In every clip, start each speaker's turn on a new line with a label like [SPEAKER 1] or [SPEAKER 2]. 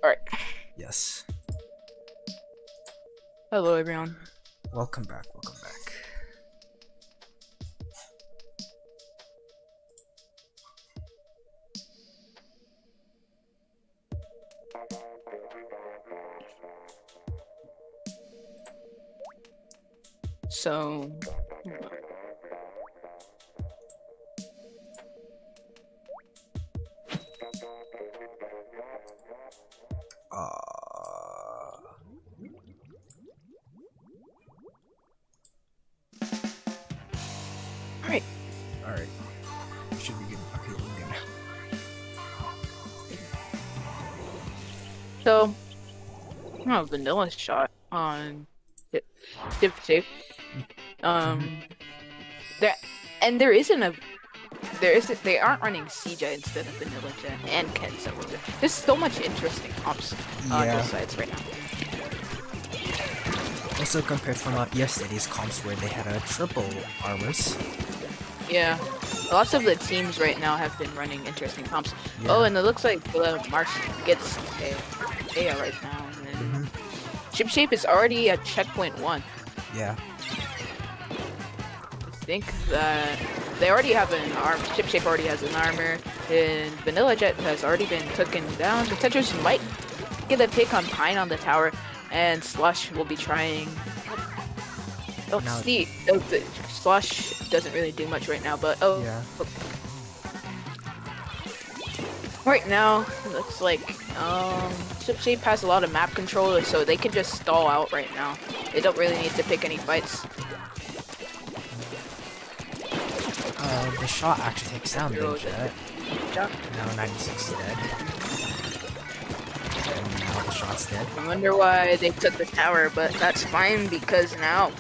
[SPEAKER 1] Alright.
[SPEAKER 2] Yes.
[SPEAKER 1] Hello everyone.
[SPEAKER 2] Welcome back, welcome back.
[SPEAKER 1] So Alright.
[SPEAKER 2] Alright. Should be good. Okay, we're good now.
[SPEAKER 1] So vanilla shot on ShipShape. There isn't a they aren't running CJ instead of vanilla jet and Ken, so there's so much interesting comps on both sides right now.
[SPEAKER 2] Also compared from yesterday's comps where they had a triple armors.
[SPEAKER 1] Yeah, lots of the teams right now have been running interesting comps. Yeah. Oh, and it looks like Marsh gets a right now. And ShipShape is already at checkpoint 1.
[SPEAKER 2] Yeah.
[SPEAKER 1] I think that they already have an arm. ShipShape already has an armor, and Vanilla Jet has already been taken down. The Tetris might get a pick on Pine on the tower, and Slush will be trying. Oh, see, the Slush doesn't really do much right now, but
[SPEAKER 2] yeah.
[SPEAKER 1] Right now, it looks like ShipShape has a lot of map control, so they can just stall out right now. They don't really need to pick any fights.
[SPEAKER 2] The shot actually takes down the Jet.
[SPEAKER 1] Yeah.
[SPEAKER 2] Now 96 is dead. And now the shot's dead.
[SPEAKER 1] I wonder why they took the tower, but that's fine because now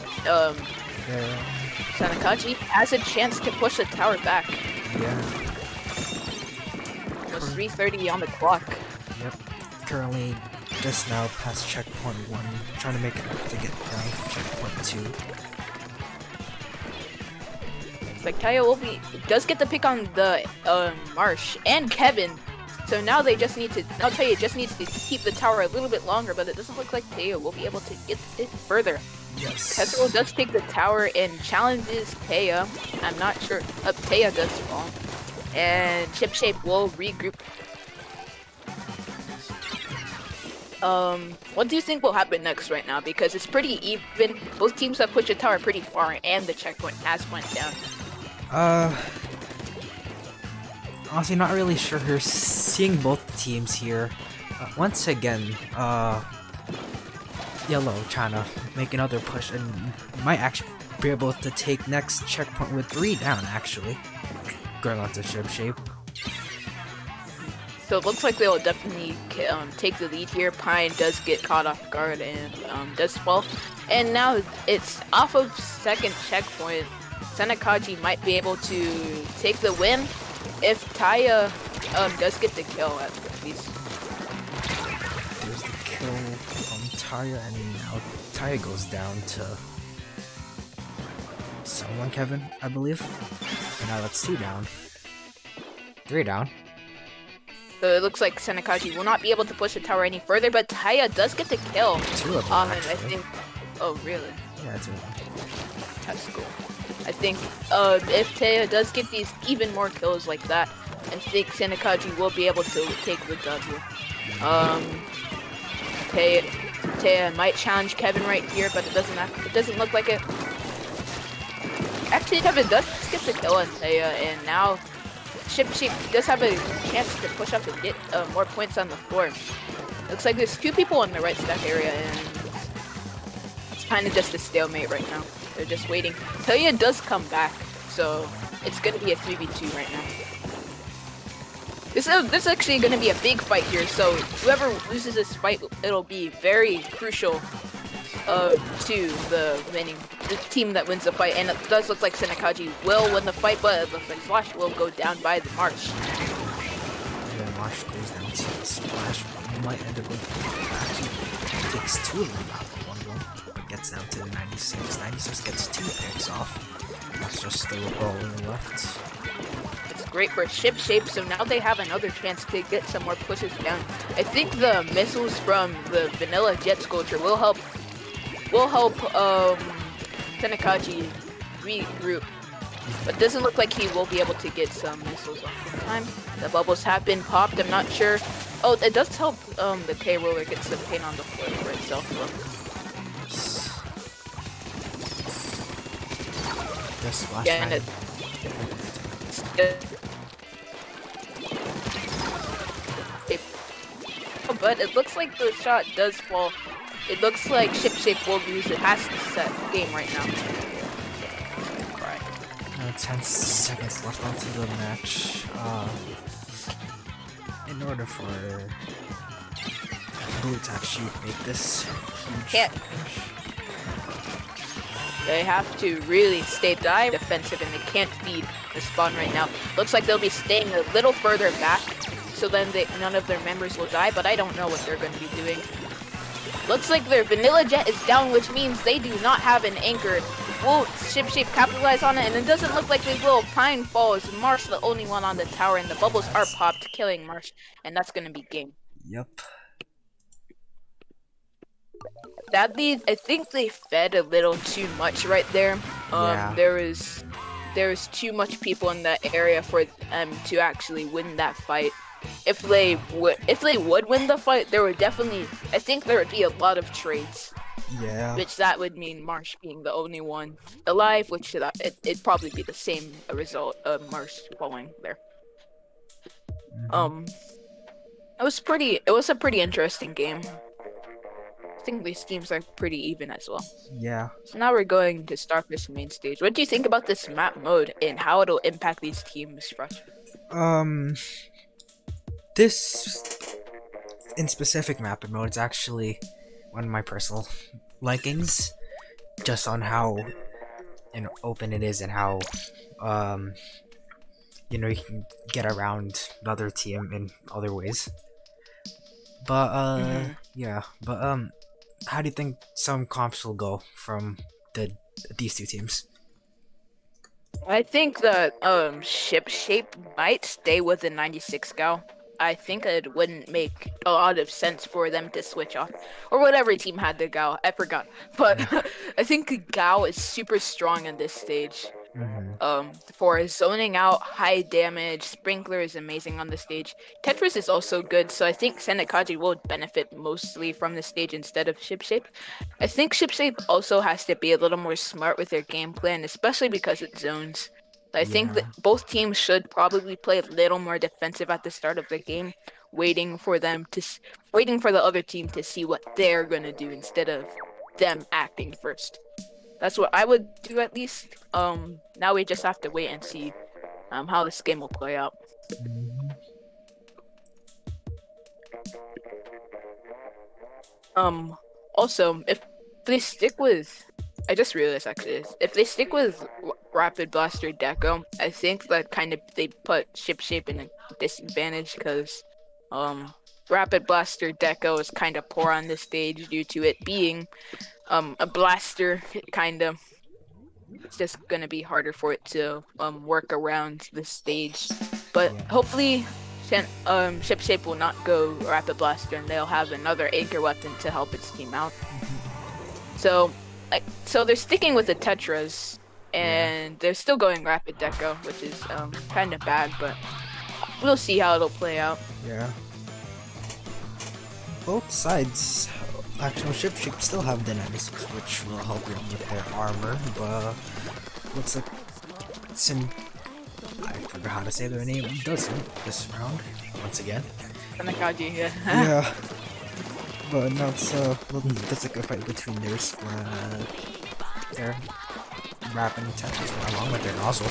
[SPEAKER 1] Sannakiji has a chance to push the tower back.
[SPEAKER 2] Yeah.
[SPEAKER 1] Almost 3:30 on the clock.
[SPEAKER 2] Yep. Currently just now past checkpoint 1, trying to make it up to get down to checkpoint 2.
[SPEAKER 1] Like Taya does get the pick on the Marsh and Kevin, so now they just need to. Now Taya just needs to keep the tower a little bit longer, but it doesn't look like Taya will be able to get it further.
[SPEAKER 2] Yes.
[SPEAKER 1] Ketsuo does take the tower and challenges Taya. I'm not sure. Taya does fall, and ShipShape will regroup. What do you think will happen next right now? Because it's pretty even. Both teams have pushed the tower pretty far, and the checkpoint has went down.
[SPEAKER 2] Honestly, not really sure here. Seeing both teams here, once again, Yellow trying to make another push and might actually be able to take next checkpoint with 3 down. Actually, going on to ShipShape.
[SPEAKER 1] So it looks like they'll definitely take the lead here. Pine does get caught off guard and does fall, and now it's off of second checkpoint. Sannakiji might be able to take the win if Taya does get the kill at least.
[SPEAKER 2] There's the kill from Taya, and now Taya goes down to someone, Kevin, I believe. And now that's 2 down. 3 down.
[SPEAKER 1] So it looks like Sannakiji will not be able to push the tower any further, but Taya does get the kill.
[SPEAKER 2] 2 of them, actually.
[SPEAKER 1] I think. Oh, really?
[SPEAKER 2] Yeah, 2 of them.
[SPEAKER 1] That's cool. I think if Taya does get these even more kills like that, I think Sannakiji will be able to take the W. Taya might challenge Kevin right here, but it doesn't look like it. Actually, Kevin does get the kill on Taya, and now ShipShape does have a chance to push up and get more points on the floor. Looks like there's 2 people in the right stack area, and it's kind of just a stalemate right now. They're just waiting. Taya does come back, so it's gonna be a 3v2 right now. This is actually gonna be a big fight here, so whoever loses this fight, it'll be very crucial to the team that wins the fight. And it does look like Sannakiji will win the fight, but it looks like Slash will go down by the Marsh.
[SPEAKER 2] Yeah, Marsh goes down, so the Splash might end up with actually takes 2 of them out of 1 round. Gets down to 96. 96 gets 2 picks off. That's just still rolling left.
[SPEAKER 1] It's great for ShipShape, so now they have another chance to get some more pushes down. I think the missiles from the vanilla jet sculpture will help Sannakiji regroup. But doesn't look like he will be able to get some missiles off this time. The bubbles have been popped, I'm not sure. Oh, it does help the K-Roller get some paint on the floor for itself though.
[SPEAKER 2] Just last
[SPEAKER 1] Yeah,
[SPEAKER 2] time.
[SPEAKER 1] But it looks like the shot does fall. It looks like ShipShape will lose. It has to set game right now.
[SPEAKER 2] 10 seconds left onto the match. In order for Blue to actually make this huge push.
[SPEAKER 1] They have to really stay defensive and they can't feed the spawn right now. Looks like they'll be staying a little further back, so then none of their members will die, but I don't know what they're going to be doing. Looks like their vanilla jet is down, which means they do not have an anchor. Will ShipShape capitalize on it? And it doesn't look like they will. Pine falls. Marsh the only one on the tower, and the bubbles are popped, killing Marsh, and that's going to be game.
[SPEAKER 2] Yep.
[SPEAKER 1] That leads, I think they fed a little too much right there.
[SPEAKER 2] Yeah.
[SPEAKER 1] There was too much people in that area for them to actually win that fight. If they would win the fight, there would definitely, I think there would be a lot of trades.
[SPEAKER 2] Yeah.
[SPEAKER 1] Which that would mean Marsh being the only one alive, which it'd probably be the same result of Marsh falling there. It was a pretty interesting game. I think these teams are pretty even as well.
[SPEAKER 2] Yeah.
[SPEAKER 1] So now we're going to start this main stage. What do you think about this map mode and how it'll impact these teams, Fresh?
[SPEAKER 2] This in specific map mode is actually one of my personal likings, just on how open it is and how you can get around the other team in other ways. But yeah, but how do you think some comps will go from these two teams?
[SPEAKER 1] I think that ShipShape might stay with the 96 gal. I think it wouldn't make a lot of sense for them to switch off, or whatever team had the Gao. I forgot, but I think Gao is super strong in this stage. For zoning out, high damage, Sprinkler is amazing on the stage. Tetris is also good, so I think Sannakiji will benefit mostly from the stage instead of ShipShape. I think ShipShape also has to be a little more smart with their game plan, especially because it zones. I think that both teams should probably play a little more defensive at the start of the game, waiting for the other team to see what they're gonna do instead of them acting first. That's what I would do at least. Now we just have to wait and see how this game will play out. Also, if they stick with, I just realized actually, if they stick with Rapid Blaster Deco, I think that kind of they put ShipShape in a disadvantage because Rapid Blaster Deco is kind of poor on this stage due to it being a blaster, kind of. It's just gonna be harder for it to work around the stage, but hopefully ShipShape will not go Rapid Blaster and they'll have another anchor weapon to help its team out. So they're sticking with the Tetras, and they're still going Rapid Deco, which is kind of bad, but we'll see how it'll play out.
[SPEAKER 2] Yeah. Both sides, actual ShipShape still have the 96, which will help them with their armor, but looks like I forgot how to say their name, doesn't this round, once again.
[SPEAKER 1] Sannakiji, yeah.
[SPEAKER 2] Yeah. But now it's that's like a fight between their Rapid and Tetris along with their nozzle.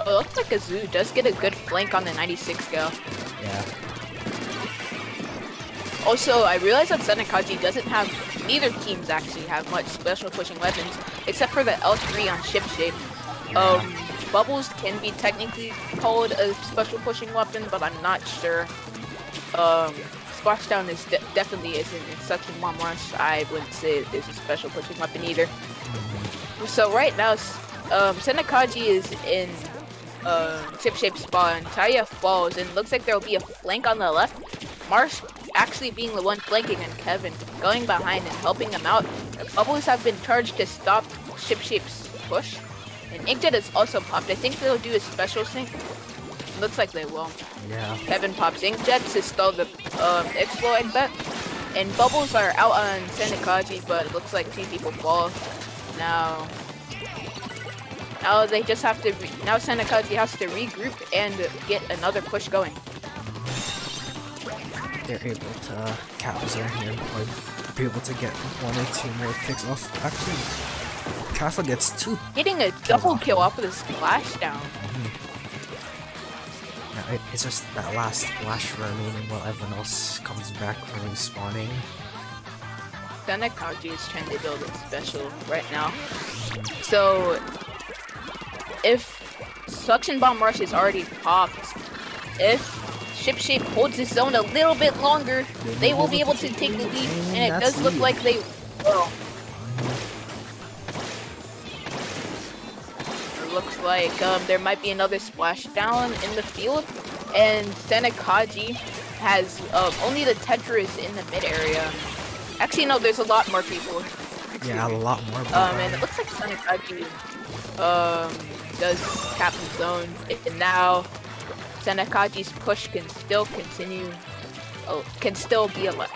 [SPEAKER 1] Oh, it looks like Azoo does get a good flank on the 96 gal.
[SPEAKER 2] Yeah.
[SPEAKER 1] Also, I realize that Sannakiji doesn't have, neither teams actually have much special pushing weapons, except for the L3 on ShipShape. Bubbles can be technically called a special pushing weapon, but I'm not sure. Splashdown is definitely isn't in such a Marsh. I wouldn't say it is a special pushing weapon either. So right now, Sannakiji is in ShipShape spawn. Taya falls, and looks like there will be a flank on the left. Marsh actually being the one flanking, and Kevin going behind and helping him out. Bubbles have been charged to stop ShipShape's push, and Inkjet is also popped. I think they'll do a special sync. Looks like they will.
[SPEAKER 2] Yeah.
[SPEAKER 1] Kevin pops Inkjet to stall the exploit, I bet. And Bubbles are out on Sannakiji, but it looks like 2 people fall. Now they just have to. Now Sannakiji has to regroup and get another push going.
[SPEAKER 2] They're able to capture him or be able to get 1 or 2 more picks off. Actually, Castle gets 2.
[SPEAKER 1] Getting a double kill off of the splashdown.
[SPEAKER 2] Yeah, it's just that last splash remaining while everyone else comes back from respawning.
[SPEAKER 1] Sannakiji is trying to build a special right now. So if Suction Bomb Rush is already popped, if ShipShape holds his zone a little bit longer, they will be able to take the lead, and it does look like they will. It looks like there might be another splashdown in the field, and Sannakiji has only the Tetris in the mid area. Actually, no, there's a lot more people.
[SPEAKER 2] Yeah, a lot more.
[SPEAKER 1] And it looks like Sannakiji does cap the zone, and now Sannakaji's push can still continue. Can still be alive.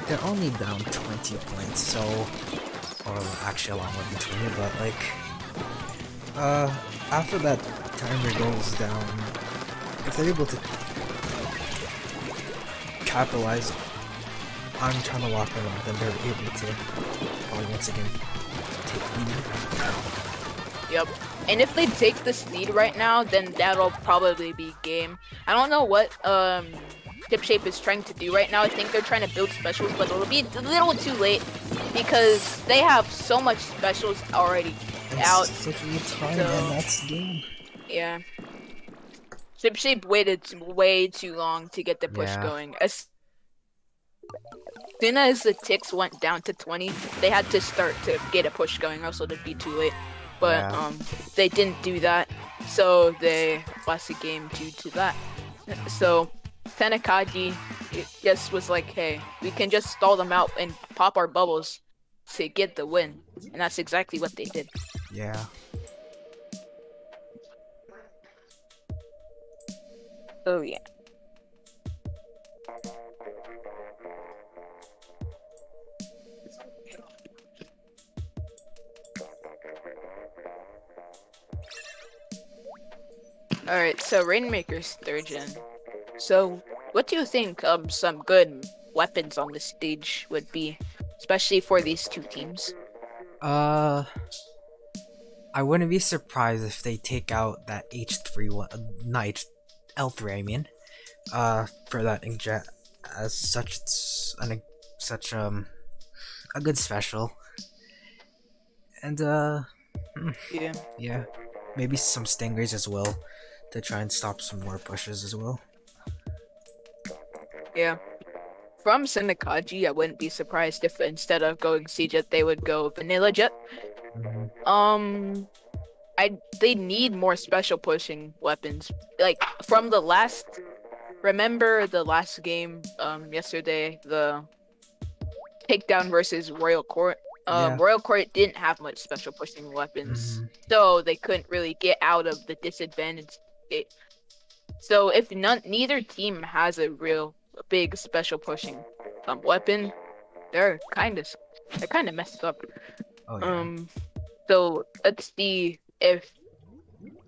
[SPEAKER 2] They're only down 20 points, so, or actually a lot more than 20, but like, after that timer goes down, if they're able to capitalize on trying to lock them up, then they're able to probably once again take lead.
[SPEAKER 1] Yep. And if they take this lead right now, then that'll probably be game. I don't know what ShipShape is trying to do right now. I think they're trying to build specials, but it'll be a little too late because they have so much specials already out.
[SPEAKER 2] Such a time, and that's game.
[SPEAKER 1] Yeah. ShipShape waited way too long to get the push going. As soon as the ticks went down to 20, they had to start to get a push going, or else it'd be too late. But they didn't do that, so they lost the game due to that. So Sannakiji just was like, hey, we can just stall them out and pop our bubbles to get the win. And that's exactly what they did.
[SPEAKER 2] Yeah.
[SPEAKER 1] Oh yeah. Alright, so Rainmaker's 3rd gen. So, what do you think some good weapons on the stage would be? Especially for these 2 teams?
[SPEAKER 2] I wouldn't be surprised if they take out that H3 Knight L3, I mean. For that inkjet as such, it's a good special. And yeah, maybe some stingers as well to try and stop some more pushes as well.
[SPEAKER 1] Yeah. From Sannakiji, I wouldn't be surprised if instead of going C-Jet, they would go Vanilla Jet. They need more special pushing weapons. Like, from the last... Remember the last game, yesterday, the Takedown versus Royal Court? Royal Court didn't have much special pushing weapons, so they couldn't really get out of the disadvantage state. So if neither team has a real big special pushing weapon, they're kind of messed up.
[SPEAKER 2] Oh, yeah.
[SPEAKER 1] So let's see if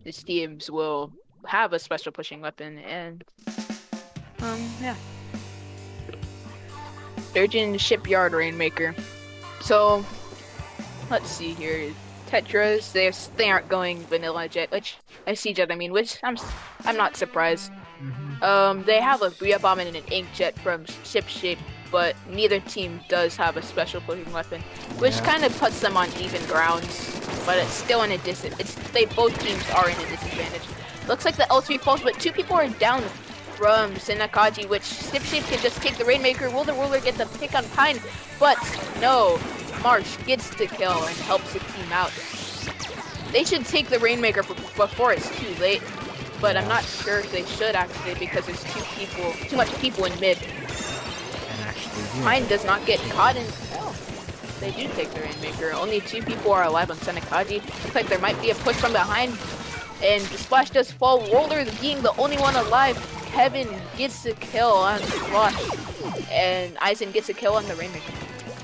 [SPEAKER 1] these teams will have a special pushing weapon, and yeah. Surgeon Shipyard Rainmaker. So let's see here. Tetras, they aren't going Vanilla Jet, which C-Jet, I mean, which I'm not surprised. They have a Bria Bomb and an Inkjet from ShipShape, but neither team does have a special pushing weapon, which kind of puts them on even grounds. But it's still in a both teams are in a disadvantage. Looks like the L3 falls, but 2 people are down from Sannakiji, which ShipShape can just take the Rainmaker. Will the Ruler get the pick on Pine? But no, Marsh gets the kill and helps the team out. They should take the Rainmaker before it's too late. But I'm not sure if they should actually because there's too much people in mid.
[SPEAKER 2] And actually,
[SPEAKER 1] Pine does not get caught in. Oh, they do take the Rainmaker. Only 2 people are alive on Sannakiji. Looks like there might be a push from behind. And the splash does fall. Roller being the only one alive. Kevin gets a kill on Splash. And Eisen gets a kill on the Rainmaker.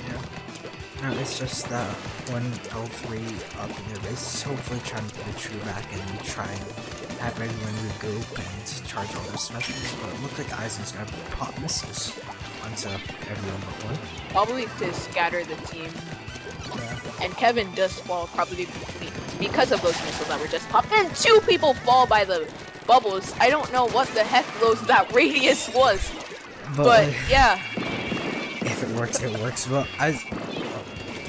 [SPEAKER 2] Yeah. No, it's just that when L3 up in the race, hopefully trying to put a true back and try and have everyone regroup and charge all their specials. But it looks like Eisen's gonna pop missiles onto everyone but one.
[SPEAKER 1] Probably to scatter the team.
[SPEAKER 2] Yeah.
[SPEAKER 1] And Kevin does fall probably because of those missiles that were just popped. And 2 people fall by the bubbles. I don't know what the heck that radius was. But yeah.
[SPEAKER 2] If it works, it works. Well,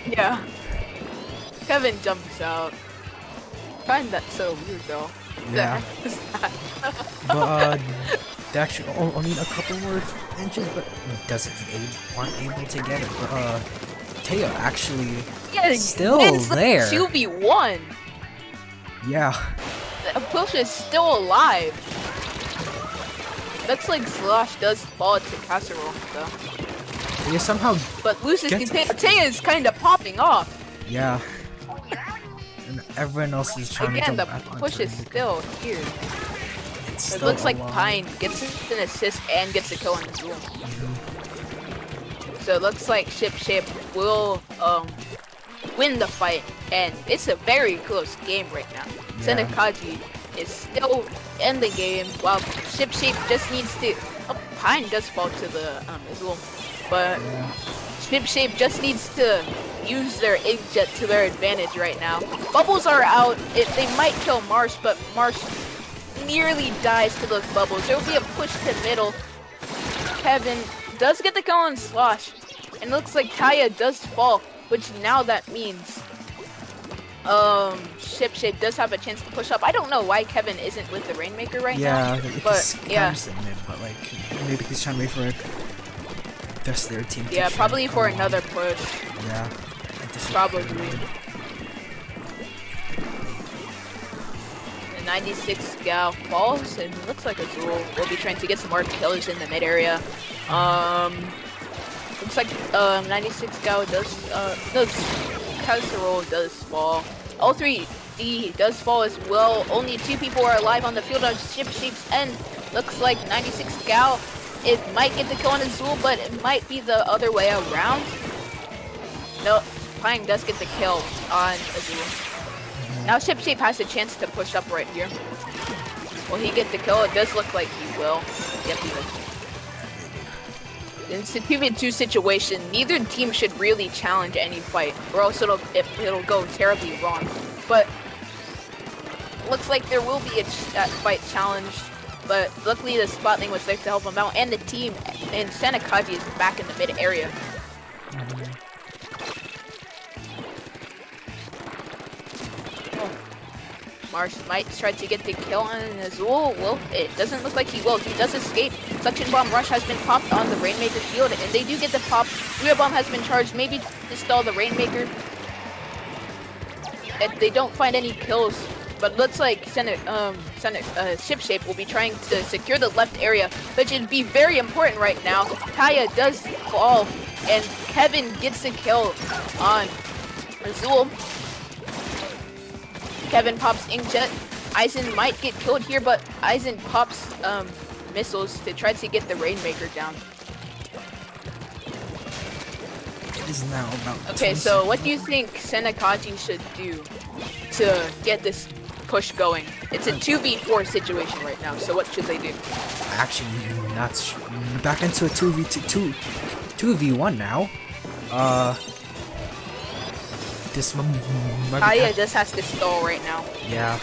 [SPEAKER 1] yeah. Kevin jumps out. I find that so weird though.
[SPEAKER 2] Yeah. But they actually only need a couple more inches, but aren't able to get it. But Teo actually still there.
[SPEAKER 1] 2v1.
[SPEAKER 2] Yeah.
[SPEAKER 1] The push is still alive. Looks like Slosh does fall to Casserole though.
[SPEAKER 2] Yeah, somehow.
[SPEAKER 1] But loses Teo is kind of popping off.
[SPEAKER 2] Yeah. And everyone else is trying to jump
[SPEAKER 1] the
[SPEAKER 2] back onto
[SPEAKER 1] push is still here.
[SPEAKER 2] It
[SPEAKER 1] looks like Pine gets an assist and gets a kill on the duel. So it looks like ShipShape will win the fight, and it's a very close game right now.
[SPEAKER 2] Yeah.
[SPEAKER 1] Sannakiji is still in the game, while ShipShape just needs to. Oh, Pine does fall to the Azul, but ShipShape just needs to use their inkjet to their advantage right now. Bubbles are out. They might kill Marsh, but Marsh nearly dies to those bubbles. There will be a push to middle. Kevin does get the kill on Slosh, and it looks like Kaya does fall, which now that means ShipShape does have a chance to push up. I don't know why Kevin isn't with the Rainmaker right now. But yeah,
[SPEAKER 2] but like maybe he's trying to wait for the rest of their team.
[SPEAKER 1] Yeah, probably for another push.
[SPEAKER 2] Yeah,
[SPEAKER 1] probably. The 96 gal falls, and it looks like Azul will be trying to get some more kills in the mid area. Looks like 96 gal does Casserole does fall. L3D does fall as well. Only 2 people are alive on the field on ShipShape's end. Looks like 96 gal. It might get the kill on Azul, but it might be the other way around. No, Pine does get the kill on Azul. Now ShipShape has a chance to push up right here. Will he get the kill? It does look like he will. Yep, he does. It's a 2v2 situation. Neither team should really challenge any fight, or else it'll go terribly wrong. But looks like there will be a fight challenged. But luckily the spotting was there to help him out, and the team and Sannakiji is back in the mid area. Marsh might try to get the kill on Azul. Well, it doesn't look like he will. He does escape. Suction Bomb Rush has been popped on the Rainmaker field, and they do get the pop. Rear Bomb has been charged, maybe to stall the Rainmaker. And they don't find any kills, but looks like ShipShape will be trying to secure the left area, which would be very important right now. Kaya does fall, and Kevin gets the kill on Azul. Kevin pops Inkjet. Eisen might get killed here, but Eisen pops missiles to try to get the Rainmaker down.
[SPEAKER 2] It is now about.
[SPEAKER 1] Okay, so what do you think Sannakiji should do to get this push going? It's a 2v4 situation right now, so what should they do?
[SPEAKER 2] Actually, not back into a 2v1 now. This one.
[SPEAKER 1] Kaya just has to stall right now.
[SPEAKER 2] Yeah.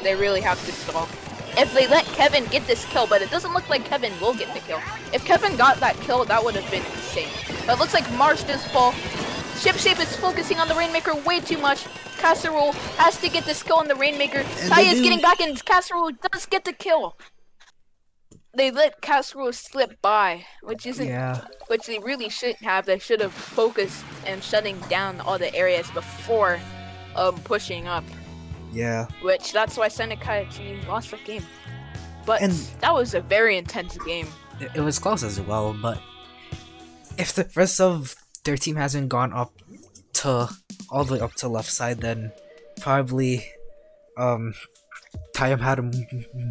[SPEAKER 1] They really have to stall. If they let Kevin get this kill, but it doesn't look like Kevin will get the kill. If Kevin got that kill, that would have been insane. But it looks like Marsh does fall. ShipShape is focusing on the Rainmaker way too much. Casserole has to get this kill on the Rainmaker. Kaya is getting back, and Casserole does get the kill. They let Casserole slip by, which isn't, which they really shouldn't have. They should have focused and shutting down all the areas before pushing up.
[SPEAKER 2] Yeah.
[SPEAKER 1] Which that's why Sannakiji lost the game. But
[SPEAKER 2] And
[SPEAKER 1] that was a very intense game.
[SPEAKER 2] it was close as well, but if the rest of their team hasn't gone up to all the way up to left side, then probably Taiyam had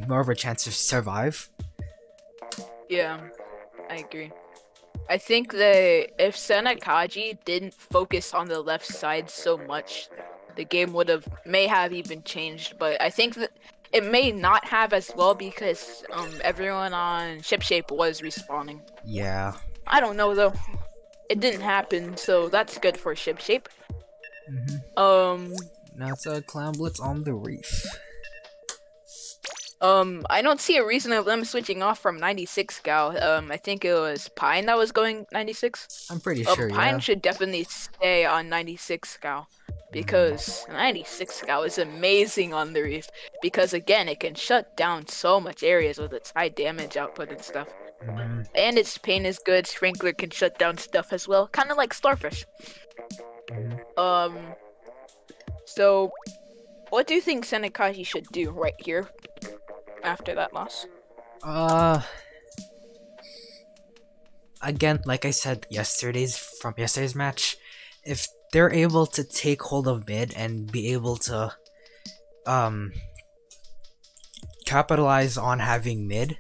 [SPEAKER 2] more of a chance to survive.
[SPEAKER 1] Yeah, I agree. I think that if Sannakiji didn't focus on the left side so much, the game may have even changed. But I think that it may not have as well because everyone on ShipShape was respawning.
[SPEAKER 2] Yeah.
[SPEAKER 1] I don't know though. It didn't happen, so that's good for ShipShape.
[SPEAKER 2] Now it's a clan blitz on the reef.
[SPEAKER 1] I don't see a reason of them switching off from 96 Gal. I think it was Pine that was going 96.
[SPEAKER 2] I'm pretty sure,
[SPEAKER 1] Pine
[SPEAKER 2] yeah.
[SPEAKER 1] should definitely stay on 96 Gal. Because 96 Gal is amazing on the reef. Because again, it can shut down so much areas with its high damage output and stuff. And its pain is good. Sprinkler can shut down stuff as well. Kind of like Starfish. So, what do you think Sannakiji should do right here after that loss?
[SPEAKER 2] Again, like I said from yesterday's match, if they're able to take hold of mid and be able to capitalize on having mid,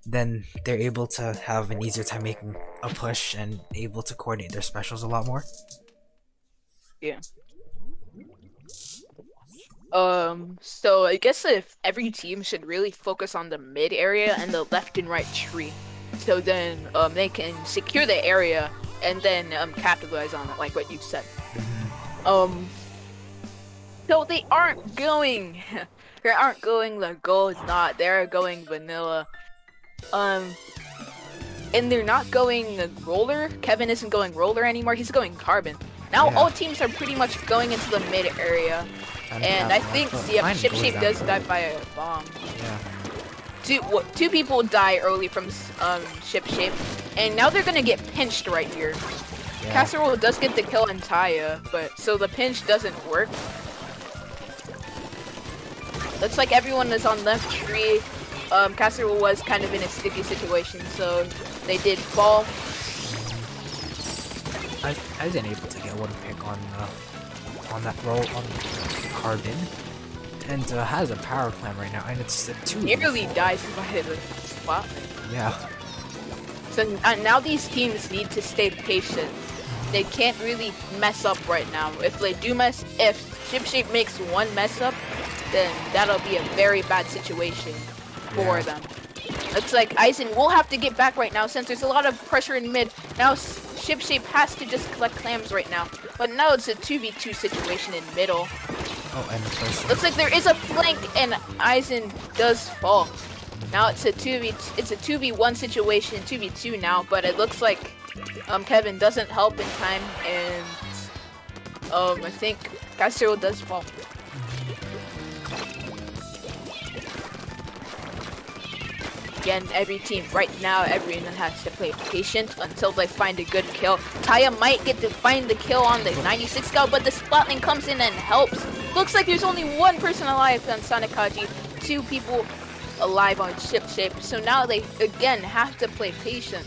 [SPEAKER 2] then they're able to have an easier time making a push and able to coordinate their specials a lot more.
[SPEAKER 1] Yeah. So I guess if every team should really focus on the mid area and the left and right tree. So then they can secure the area and then capitalize on it, like what you said. So they aren't going the gold knot, they're going vanilla. And they're not going roller. Kevin isn't going roller anymore, he's going carbon. Now all teams are pretty much going into the mid area. And I think ShipShape does die by a bomb.
[SPEAKER 2] Yeah.
[SPEAKER 1] Two people die early from ShipShape, and now they're gonna get pinched right here.
[SPEAKER 2] Yeah.
[SPEAKER 1] Casserole does get the kill on Taya, but so the pinch doesn't work. Looks like everyone is on left tree. Casserole was kind of in a sticky situation, so they did fall.
[SPEAKER 2] I wasn't able to get one pick on that roll on carbon, and has a power clam right now, and it's the 2.
[SPEAKER 1] Nearly dies by the spot.
[SPEAKER 2] Yeah.
[SPEAKER 1] So now these teams need to stay patient. They can't really mess up right now. If ShipShape makes one mess up, then that'll be a very bad situation for them. Looks like Eisen will have to get back right now since there's a lot of pressure in mid. Now ShipShape has to just collect clams right now. But now it's a 2v2 situation in middle.
[SPEAKER 2] Oh, and the person.
[SPEAKER 1] Looks like there is a flank and Eisen does fall. Now it's a 2v1 situation, 2v2 now, but it looks like Kevin doesn't help in time, and I think Casserole does fall. Again, everyone has to play patient until they find a good kill. Taya might get to find the kill on the 96 Gal, but the Splatling comes in and helps. Looks like there's only one person alive on Sannakiji, 2 people alive on ShipShape. So now they again have to play patient.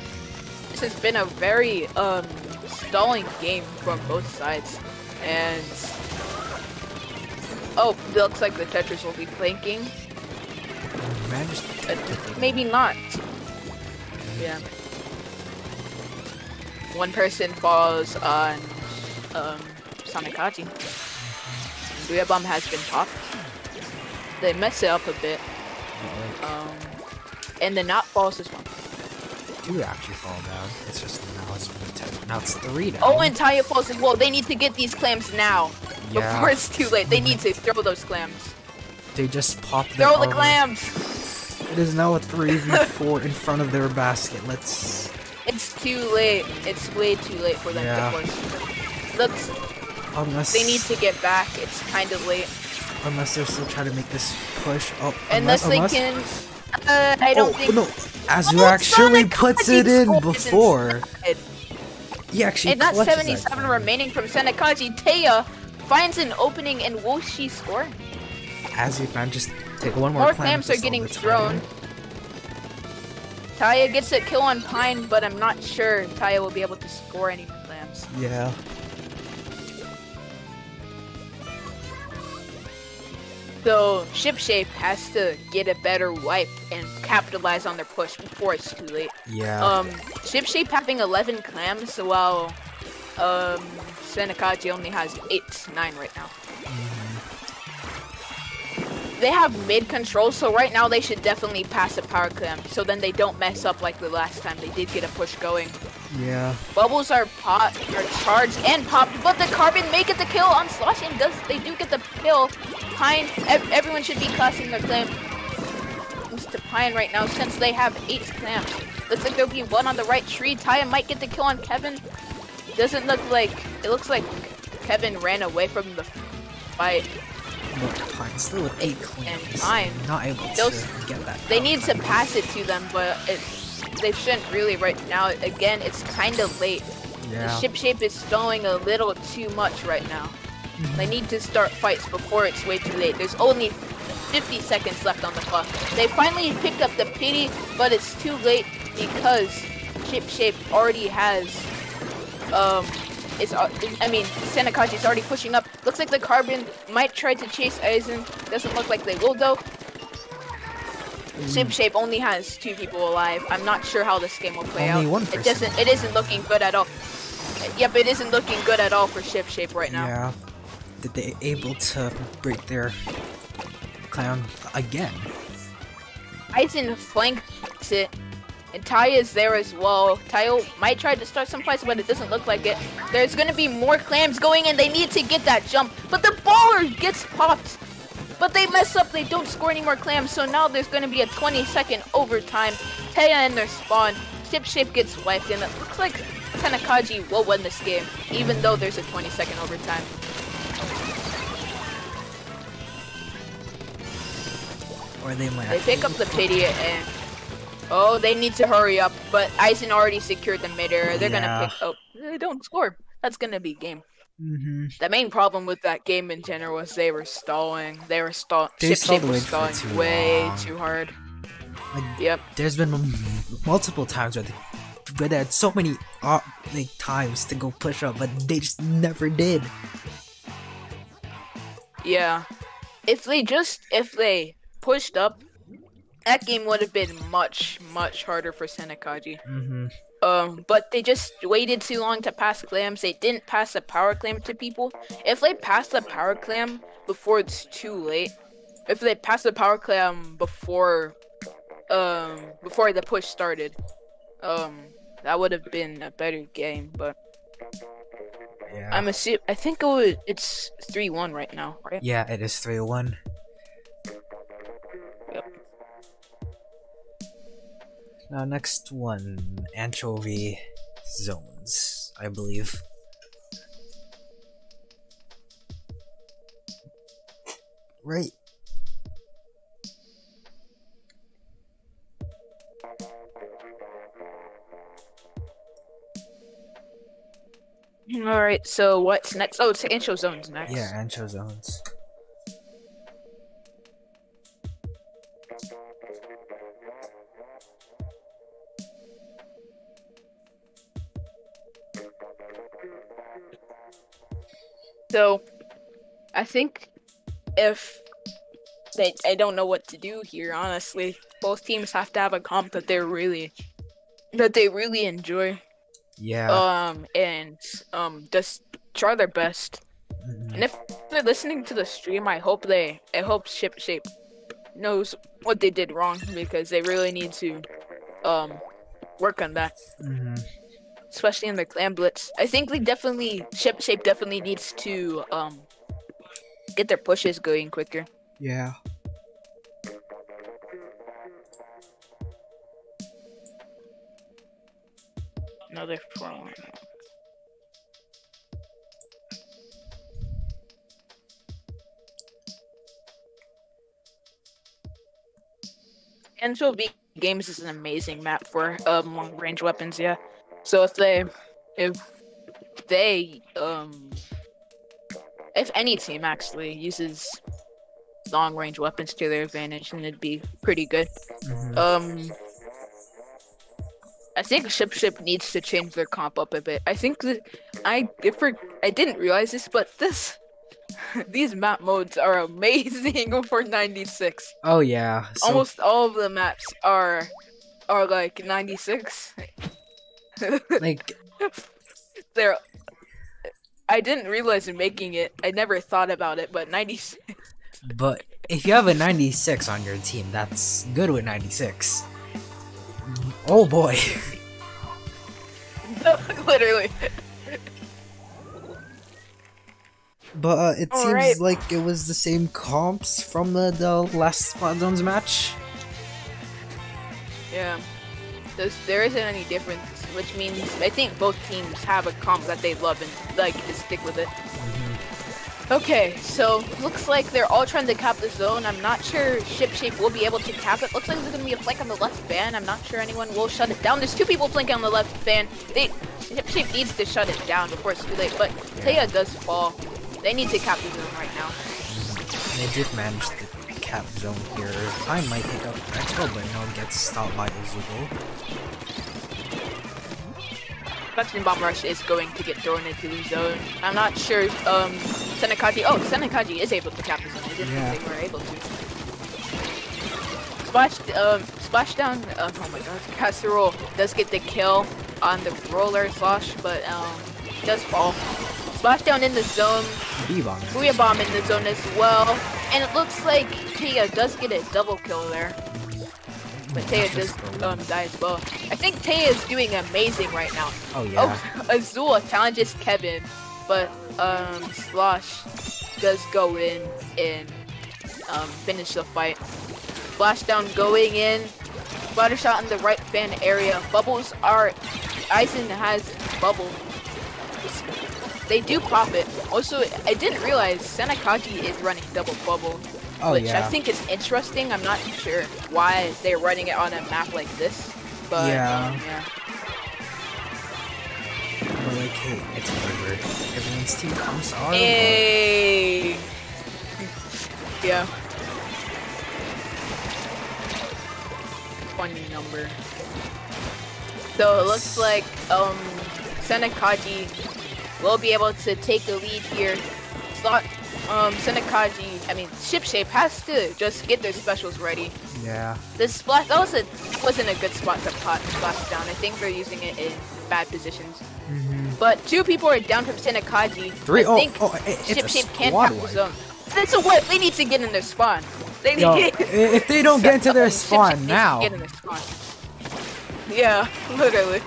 [SPEAKER 1] This has been a very stalling game from both sides. And looks like the Tetris will be flanking. Maybe not. Yeah. One person falls on Sannakiji. Booyah Bomb has been popped. They mess it up a bit. And the knot falls as well.
[SPEAKER 2] 2 actually fall down. It's just now it's 3 down.
[SPEAKER 1] Oh, and Taya falls as well. They need to get these clams now.
[SPEAKER 2] Yeah.
[SPEAKER 1] Before it's too late. They need to throw those clams.
[SPEAKER 2] They just pop their
[SPEAKER 1] Throw the clams!
[SPEAKER 2] It is now a 3v4 in front of their basket.
[SPEAKER 1] It's too late. It's way too late for them to force. Looks. They need to get back. It's kind of late.
[SPEAKER 2] Unless they're still trying to make this push.
[SPEAKER 1] Unless they can. I don't think.
[SPEAKER 2] No, Azu actually puts it in before. He actually.
[SPEAKER 1] And that's 77 remaining from Sannakiji. Taya finds an opening, and will she score?
[SPEAKER 2] As you can just take one
[SPEAKER 1] More
[SPEAKER 2] clam
[SPEAKER 1] clams are getting thrown. Taya gets a kill on Pine, but I'm not sure Taya will be able to score any more clams.
[SPEAKER 2] Yeah.
[SPEAKER 1] So ShipShape has to get a better wipe and capitalize on their push before it's too late.
[SPEAKER 2] Yeah.
[SPEAKER 1] ShipShape having 11 clams, while Sannakiji only has 9 right now. They have mid control, so right now they should definitely pass a power clam, so then they don't mess up like the last time they did get a push going.
[SPEAKER 2] Yeah.
[SPEAKER 1] Bubbles are charged and popped, but the Carbon make it the kill on Sloshing. They do get the kill. Pine, everyone should be classing their clam. Comes to Pine right now since they have 8 clams. Looks like there'll be one on the right tree. Taya might get the kill on Kevin. Doesn't look like, it looks like Kevin ran away from the fight.
[SPEAKER 2] But Pine still with 8 clams.
[SPEAKER 1] And Pine,
[SPEAKER 2] not able to get that.
[SPEAKER 1] They need to pass it to them, but they shouldn't really right now. Again, it's kind of late.
[SPEAKER 2] Yeah.
[SPEAKER 1] The ShipShape is stalling a little too much right now. They need to start fights before it's way too late. There's only 50 seconds left on the clock. They finally picked up the pity, but it's too late because ShipShape already has, Sannakaji's already pushing up. Looks like the Carbon might try to chase Aizen. Doesn't look like they will though. ShipShape only has 2 people alive. I'm not sure how this game will play out. It isn't looking good at all. Yep, it isn't looking good at all for ShipShape right now.
[SPEAKER 2] Yeah. Did they able to break their clam again?
[SPEAKER 1] Aizen flanks it, and Taya is there as well. Taya might try to start someplace, but it doesn't look like it. There's gonna be more clams going, and they need to get that jump, but the baller gets popped. But they mess up, they don't score any more clams, so now there's gonna be a 20-second overtime. Taya in their spawn. ShipShape gets wiped, and it looks like Sannakiji will win this game, even though there's a 20-second overtime.
[SPEAKER 2] Or they might.
[SPEAKER 1] They pick up the pity and they need to hurry up. But Aizen already secured the midair. They're gonna pick. Oh, they don't score. That's gonna be game. The main problem with that game in general was they were stalling. ShipShape was stalling way too hard. Yep.
[SPEAKER 2] There's been multiple times where they had so many times to go push up, but they just never did. Yeah.
[SPEAKER 1] If they pushed up, that game would have been much harder for Sannakiji. But they just waited too long to pass clams. They didn't pass the power clam to people. If they passed the power clam before it's too late, if they passed the power clam before the push started, that would have been a better game. But
[SPEAKER 2] yeah.
[SPEAKER 1] I think it's 3-1 right now, right?
[SPEAKER 2] Yeah, it is 3-1. Now, next one, Anchovy Zones, I believe. Right.
[SPEAKER 1] Alright, so what's next? Oh, it's Ancho Zones next.
[SPEAKER 2] Yeah, Ancho Zones.
[SPEAKER 1] So, I think I don't know what to do here, honestly. Both teams have to have a comp that they really enjoy.
[SPEAKER 2] Yeah.
[SPEAKER 1] And just try their best. And if they're listening to the stream, I hope ShipShape knows what they did wrong, because they really need to work on that. Especially in their clan blitz. I think ShipShape definitely needs to get their pushes going quicker.
[SPEAKER 2] Yeah.
[SPEAKER 1] Another 4-1. Anchovy Games is an amazing map for long range weapons, yeah. So if they if any team actually uses long range weapons to their advantage, then it'd be pretty good. I think ShipShape needs to change their comp up a bit. I think that I didn't realize this, but these map modes are amazing for 96.
[SPEAKER 2] Oh yeah. So,
[SPEAKER 1] almost all of the maps are like 96.
[SPEAKER 2] like
[SPEAKER 1] they're. I didn't realize in making it. I never thought about it, but 96.
[SPEAKER 2] But if you have a 96 on your team, that's good with 96. Oh boy.
[SPEAKER 1] Literally.
[SPEAKER 2] But it seems like it was the same comps from the last Splatoon's match.
[SPEAKER 1] Yeah. There isn't any difference, which means I think both teams have a comp that they love and like to stick with it. Okay, so looks like they're all trying to cap the zone. I'm not sure ShipShape will be able to cap it. Looks like there's gonna be a flank on the left fan. I'm not sure anyone will shut it down. There's two people flanking on the left fan. ShipShape needs to shut it down before it's too late, but Taya does fall. They need to cap the zone right now.
[SPEAKER 2] They did manage to cap zone here. I might pick up Expo, but no one gets stopped by Izugo.
[SPEAKER 1] Splatoon Bomb Rush is going to get thrown into the zone. I'm not sure, Sannakiji. Oh, Sannakiji is able to cap the zone. I didn't think they were able to. Splashdown, oh my god, Casserole does get the kill on the roller slash, but, does fall. Splashdown in the zone. Booyah Bomb in the zone as well. And it looks like Tia does get a double kill there. But Taya does die as well. I think Taya is doing amazing right now.
[SPEAKER 2] Oh yeah.
[SPEAKER 1] Oh, Azul challenges Kevin, but Slosh does go in and finish the fight. Splashdown going in. Splatter shot in the right fan area. Bubbles are. Aizen has bubble. They do pop it. Also, I didn't realize Sannakiji is running double bubble. Which I think is interesting. I'm not sure why they're running it on a map like this, but yeah.
[SPEAKER 2] Well, like, hey, it's whatever. Everyone's team comes on.
[SPEAKER 1] Hey. Yeah. Funny number. So it looks like Sannakiji will be able to take the lead here. ShipShape has to just get their specials ready.
[SPEAKER 2] Yeah.
[SPEAKER 1] This splash wasn't a good spot to pot splash down. I think they're using it in bad positions. But two people are down from Sannakiji. I think ShipShape can cap the zone. That's a what? They need to get in their spawn.
[SPEAKER 2] If they don't get into their spawn now.
[SPEAKER 1] Get in their spawn. Yeah, literally.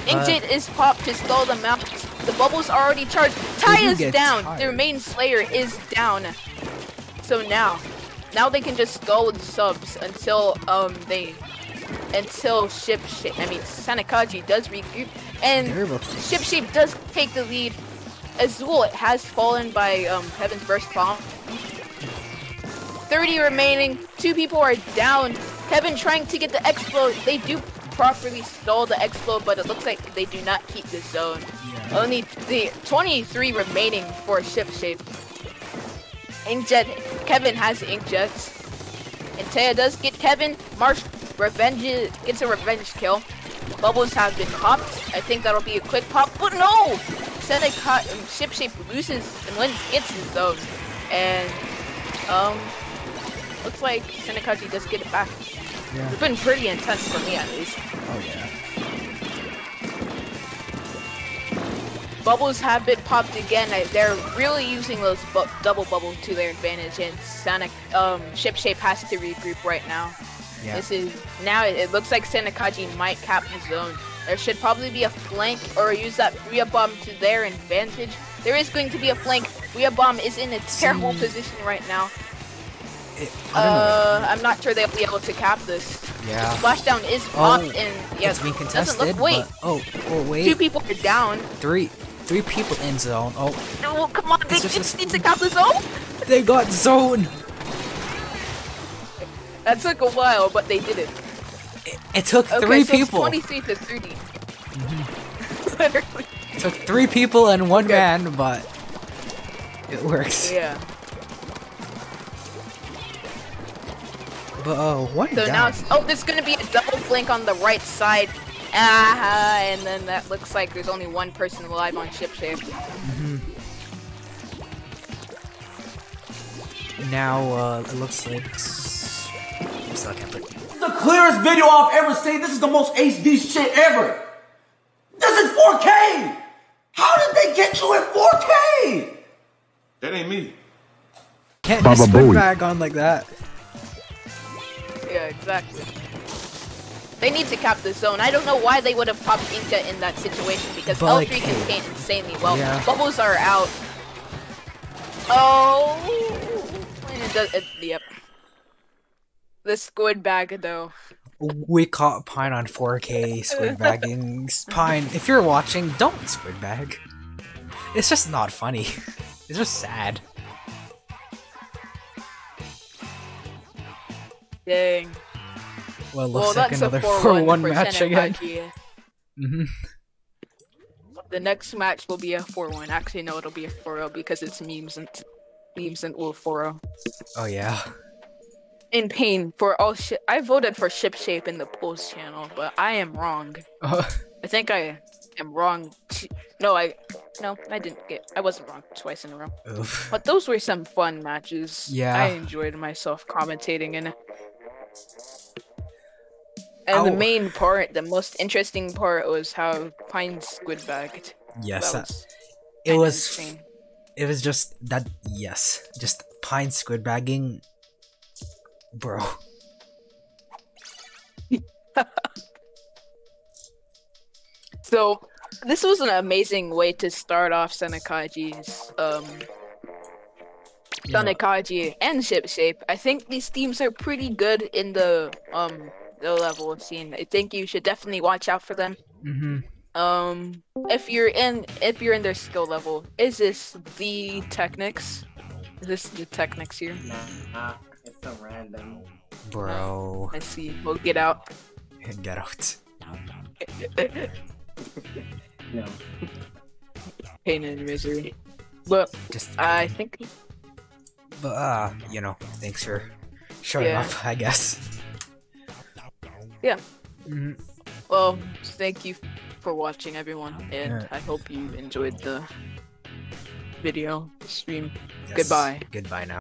[SPEAKER 1] Inkjet is popped to stall them out. The bubble's already charged. Taya's down. Their main slayer is down. So now they can just stall with subs until Sannakiji does regroup and ShipShape does take the lead. Azul has fallen by Heaven's Burst Bomb. 30 remaining. Two people are down. Kevin trying to get the explode. They do properly stall the explode, but it looks like they do not keep the zone. Only the 23 remaining for ShipShape. Inkjet, Kevin has Inkjets. And Taya does get Kevin. Marsh gets a revenge kill. Bubbles have been popped. I think that'll be a quick pop, but no! ShipShape loses and gets his zone. And, looks like Sannakiji does get it back.
[SPEAKER 2] Yeah.
[SPEAKER 1] It's been pretty intense for me, at least.
[SPEAKER 2] Oh, yeah.
[SPEAKER 1] Bubbles have been popped again. They're really using those double bubbles to their advantage, and ShipShape has to regroup right now.
[SPEAKER 2] Yeah.
[SPEAKER 1] It looks like Sannakiji might cap the zone. There should probably be a flank or use that Booyah Bomb to their advantage. There is going to be a flank. Booyah Bomb is in a terrible position right now. I'm not sure they'll be able to cap this.
[SPEAKER 2] Yeah.
[SPEAKER 1] The splashdown is popped and
[SPEAKER 2] it's being contested.
[SPEAKER 1] Wait.
[SPEAKER 2] Wait.
[SPEAKER 1] Two people are down.
[SPEAKER 2] Three people in zone. Oh.
[SPEAKER 1] No, come on, they just need to cap the zone.
[SPEAKER 2] They got zone.
[SPEAKER 1] That took a while, but they did it.
[SPEAKER 2] It took three people.
[SPEAKER 1] It's 23 to 30. Literally.
[SPEAKER 2] It took 3 people and 1 man, but It works.
[SPEAKER 1] Yeah.
[SPEAKER 2] But one
[SPEAKER 1] So
[SPEAKER 2] down.
[SPEAKER 1] now it's, oh, there's gonna be a double flank on the right side. And then that looks like there's only one person alive on ShipShape.
[SPEAKER 2] Now it looks like I'm still can't play.
[SPEAKER 3] This is the clearest video I've ever seen. This is the most HD shit ever. This is 4K. How did they get you in 4K?
[SPEAKER 4] That ain't me.
[SPEAKER 2] Can't just squid bag on like that.
[SPEAKER 1] Yeah, exactly. They need to cap the zone. I don't know why they would have popped Inca in that situation because
[SPEAKER 2] But,
[SPEAKER 1] L3
[SPEAKER 2] like,
[SPEAKER 1] can
[SPEAKER 2] hey.
[SPEAKER 1] paint insanely well.
[SPEAKER 2] Yeah.
[SPEAKER 1] Bubbles are out. Oh, yep. The squid bag though.
[SPEAKER 2] We caught Pine on 4K squid bagging. Pine, if you're watching, don't squid bag. It's just not funny. It's just sad.
[SPEAKER 1] Dang.
[SPEAKER 2] Well, it looks like
[SPEAKER 1] that's
[SPEAKER 2] another
[SPEAKER 1] a 4-1
[SPEAKER 2] 4-1
[SPEAKER 1] for
[SPEAKER 2] match again.
[SPEAKER 1] Sannakiji. The next match will be a 4-1. Actually, no, it'll be a 4-0 because it's memes and will 4-0.
[SPEAKER 2] Oh yeah.
[SPEAKER 1] In pain for all shit. I voted for ShipShape in the polls channel, but I am wrong. I think I am wrong. No, I didn't I wasn't wrong twice in a row.
[SPEAKER 2] Oof.
[SPEAKER 1] But those were some fun matches.
[SPEAKER 2] Yeah.
[SPEAKER 1] I enjoyed myself commentating in it. And the main part, the most interesting part was how Pine squid bagged.
[SPEAKER 2] Yes,
[SPEAKER 1] That was
[SPEAKER 2] it was.
[SPEAKER 1] insane.
[SPEAKER 2] It was just that. Yes, just Pine squid bagging, bro.
[SPEAKER 1] So this was an amazing way to start off Sannakaji's Sannakiji and ShipShape. I think these teams are pretty good in the level scene. I think you should definitely watch out for them. If you're in their skill level, is this the Technics? Is this the Technics here?
[SPEAKER 3] Nah, it's so random.
[SPEAKER 2] Bro,
[SPEAKER 1] Let's see. We'll get out.
[SPEAKER 2] get out.
[SPEAKER 3] No.
[SPEAKER 1] Pain and misery. But
[SPEAKER 2] Just,
[SPEAKER 1] I think
[SPEAKER 2] but you know, thanks for showing
[SPEAKER 1] Yeah.
[SPEAKER 2] up. I guess.
[SPEAKER 1] Yeah.
[SPEAKER 2] Mhm.
[SPEAKER 1] Well, thank you for watching, everyone, and
[SPEAKER 2] Yeah.
[SPEAKER 1] I hope you enjoyed the video stream.
[SPEAKER 2] Yes.
[SPEAKER 1] Goodbye.
[SPEAKER 2] Goodbye now.